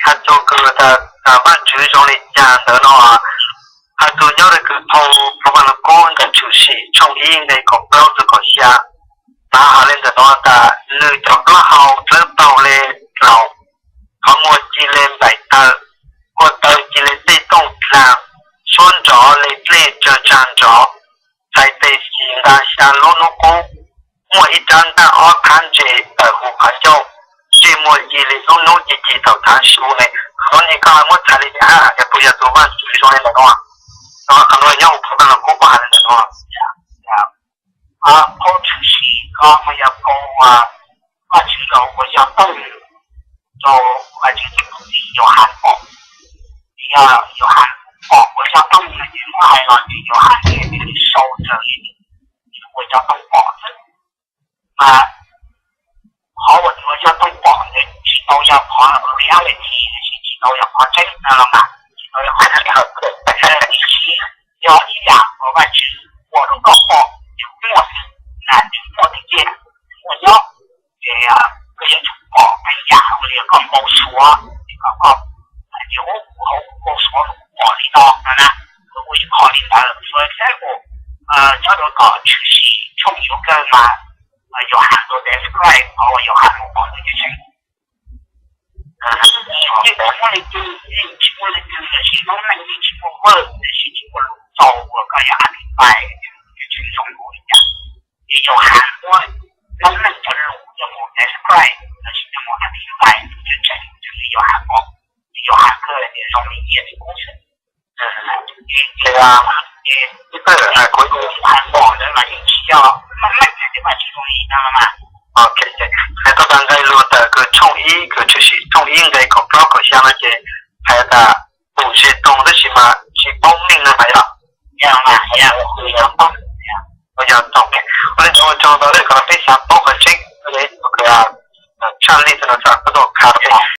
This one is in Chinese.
他做个的慢主中的讲的呢，他做要的个头，他把那光的出息，从因的个标志个下，打下来的呢，他你就个好知道嘞，老，他莫只嘞白的，我到只嘞被动上，选择嘞嘞就站着，在对新的下路路过，我一站到我看着湖畔就。这么一类弄弄一几头谈书呢，很多人讲我查了一下，也不要做饭，就是说那种啊，然后很多人要不干了，过不下来那种啊，跑出去，我要跑啊，我知道我要等，就我就是有韩国，有韩国，我要等的，我还要有韩国的收着的，我要等保证啊。好，我要都绑的，都要绑 reality 都要绑真的了嘛，都要绑这个。你是要一样，我感觉我都搞好，就我是男的我的姐，我要这样，我也出绑，哎呀，我也搞好说，搞好，就我说我领导呢，我也考虑到，所以这个叫做搞出息，从有个嘛。有很多的 describe 有很多好的事情。这个我的就是我的就是希望能够经过我的事情我做我个压力来轻松多一点。也有很多人们就是有 describe 就是我的平台就是有很多的那种业绩工程。这个这个可以很多的嘛，一起要慢慢的对吧？其中一样了嘛。OK， 喺度等佢攞嘅佢創意，佢就是創意嘅個 blog 上那些，係的，不是動的是嘛，是報名的咪啦。有嘛？有，我要動，我要動嘅。我哋做到呢個非常多嘅職，我哋佢啊，創立咗個叫做卡通。